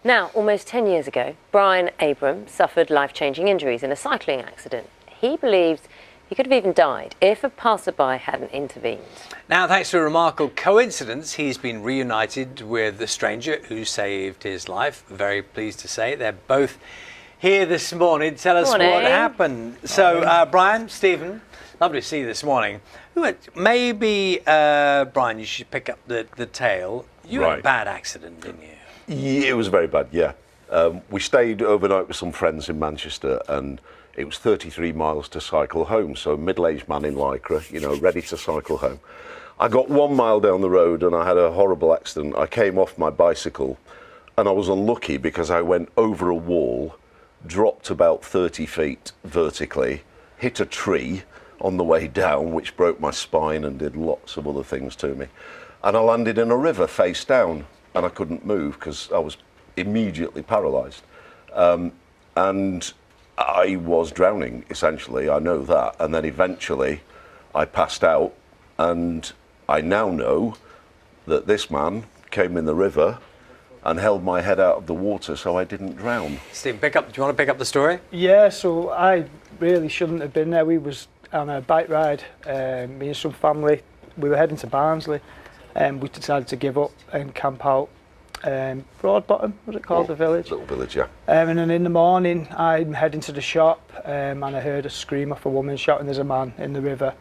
Now, almost 10 years ago, Brian Abram suffered life-changing injuries in a cycling accident. He believes he could have even died if a passerby hadn't intervened. Now, thanks to a remarkable coincidence, he's been reunited with the stranger who saved his life. Very pleased to say they're both here this morning. Tell us what happened. So, Brian, Stephen, lovely to see you this morning. Maybe, Brian, you should pick up the tale. You had a bad accident, didn't you? Yeah, it was very bad, yeah. We stayed overnight with some friends in Manchester, and it was 33 miles to cycle home. So a middle-aged man in Lycra, you know, ready to cycle home. I got 1 mile down the road and I had a horrible accident. I came off my bicycle and I was unlucky because I went over a wall, dropped about 30 feet vertically, hit a tree on the way down, which broke my spine and did lots of other things to me. And I landed in a river face down and I couldn't move because I was immediately paralysed. And I was drowning, essentially, I know that. And then eventually I passed out, and I now know that this man came in the river and held my head out of the water so I didn't drown. Steve, do you want to pick up the story? Yeah, so I really shouldn't have been there. We was on a bike ride, me and some family. We were heading to Barnsley, and we decided to give up and camp out. Broadbottom, was it called, the village? Little village, yeah. And then in the morning, I'm heading to the shop, and I heard a scream off a woman shouting, "There's a man in the river."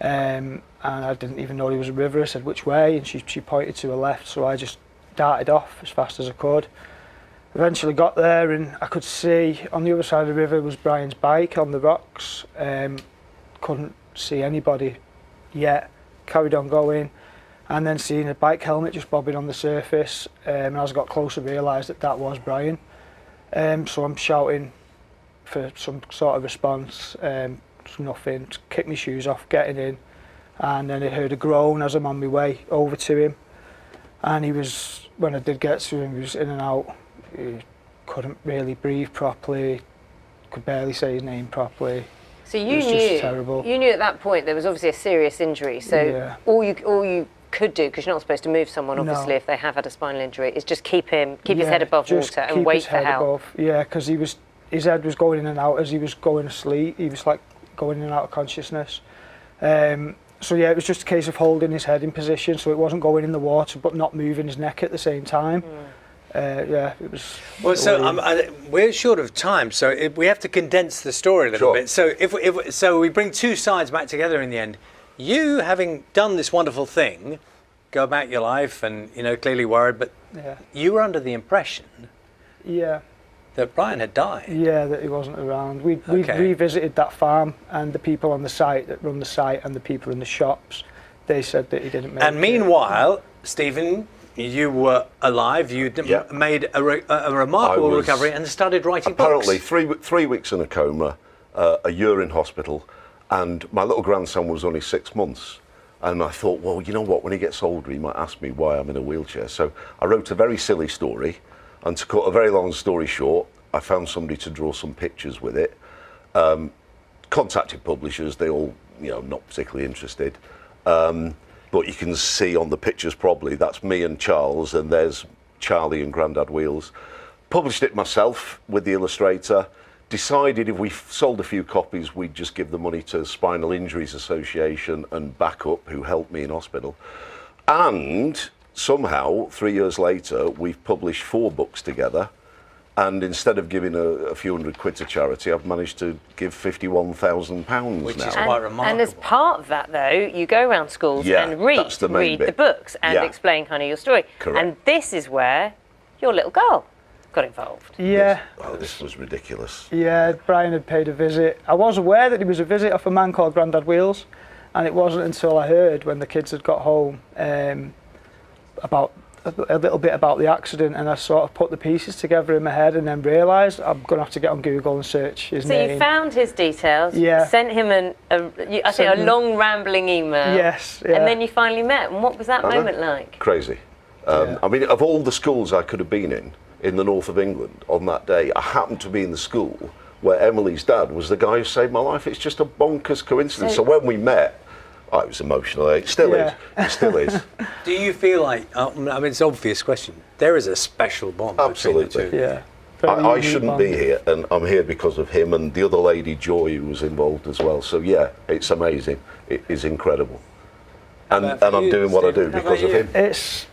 And I didn't even know there was a river. I said, "Which way?" And she pointed to her left, so I just darted off as fast as I could. Eventually got there, and I could see on the other side of the river was Brian's bike on the rocks. Couldn't see anybody yet. Carried on going. And then seeing a bike helmet just bobbing on the surface, and as I got closer realised that that was Brian. So I'm shouting for some sort of response, nothing, kicked my shoes off, getting in, and then I heard a groan as I'm on my way over to him. And he was, when I did get to him, he was in and out. He couldn't really breathe properly, could barely say his name properly. So you knew at that point there was obviously a serious injury, so yeah. all you could do, because you're not supposed to move someone obviously if they have had a spinal injury, is just keep his head above water and wait for help. Yeah, because his head was going in and out as he was going to sleep. He was like going in and out of consciousness. So yeah, it was just a case of holding his head in position so it wasn't going in the water but not moving his neck at the same time. Yeah, it was. Well, so we're short of time, so we have to condense the story a little bit. So so we bring two sides back together in the end. You, having done this wonderful thing, go about your life and, you know, clearly worried, but you were under the impression that Brian had died. Yeah, that he wasn't around. We revisited that farm, and the people on the site that run the site and the people in the shops, they said that he didn't make it. And meanwhile, Stephen, you were alive, you'd made a remarkable recovery and started writing books. Apparently, 3 weeks in a coma, a year in hospital. And my little grandson was only 6 months. And I thought, well, you know what, when he gets older, he might ask me why I'm in a wheelchair. So I wrote a very silly story. And to cut a very long story short, I found somebody to draw some pictures with it. Contacted publishers, they all, you know, not particularly interested. But you can see on the pictures probably, that's me and Charles, and there's Charlie and Grandad Wheels. Published it myself with the illustrator. Decided if we sold a few copies, we'd just give the money to Spinal Injuries Association and Backup, who helped me in hospital. And somehow, 3 years later, we've published 4 books together. And instead of giving a few £100 to charity, I've managed to give £51,000 Which now. is quite remarkable. And as part of that, though, you go around schools and read the books and explain kind of your story. Correct. And this is where your little girl got involved. Yeah. This was ridiculous. Yeah, Brian had paid a visit. I was aware that he was a visit off a man called Grandad Wheels, and it wasn't until I heard when the kids had got home about a little bit about the accident, and I sort of put the pieces together in my head and then realised I'm going to have to get on Google and search his name. So you found his details, sent him a long rambling email, and then you finally met. And what was that moment like? Crazy. I mean, of all the schools I could have been in the north of England on that day, I happened to be in the school where Emily's dad was the guy who saved my life. It's just a bonkers coincidence. So when we met, I was emotional. It still is. It still is. Do you feel like, I mean, it's an obvious question, there is a special bond Absolutely. between the two? Yeah. I shouldn't be here, and I'm here because of him and the other lady, Joy, who was involved as well. So yeah, it's amazing. It is incredible. And I'm doing what I do because of him. It's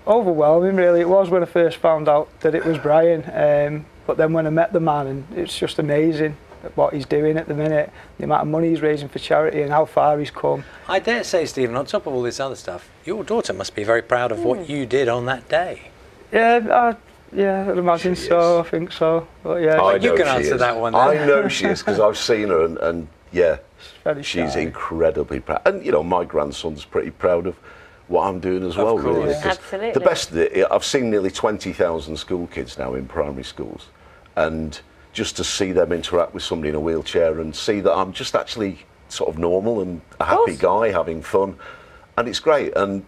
overwhelming, really. It was when I first found out that it was Brian. But then when I met the man, and it's just amazing what he's doing at the minute, the amount of money he's raising for charity and how far he's come. I dare say, Stephen, on top of all this other stuff, your daughter must be very proud of what you did on that day. Yeah, I'd imagine so. I think so. But yeah, you can answer that one. Then. I know she is because I've seen her, and yeah, she's shy. Incredibly proud. And you know, my grandson's pretty proud of what I'm doing as well. Course. Really, Absolutely. The best, I've seen nearly 20,000 school kids now in primary schools, and just to see them interact with somebody in a wheelchair and see that I'm just actually sort of normal and a happy guy having fun, and it's great. And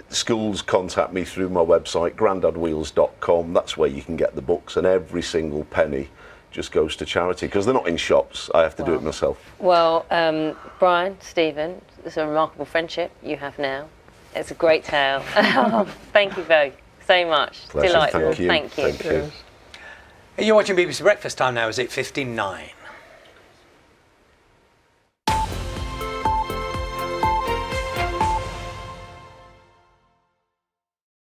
schools contact me through my website, grandadwheels.com. That's where you can get the books, and every single penny just goes to charity because they're not in shops. I have to do it myself. Well, Brian, Stephen, it's a remarkable friendship you have now. It's a great tale. Thank you both so much. Pleasure. Delightful. Thank you. Thank you. Thank you. You're watching BBC Breakfast. Time now is 8:59.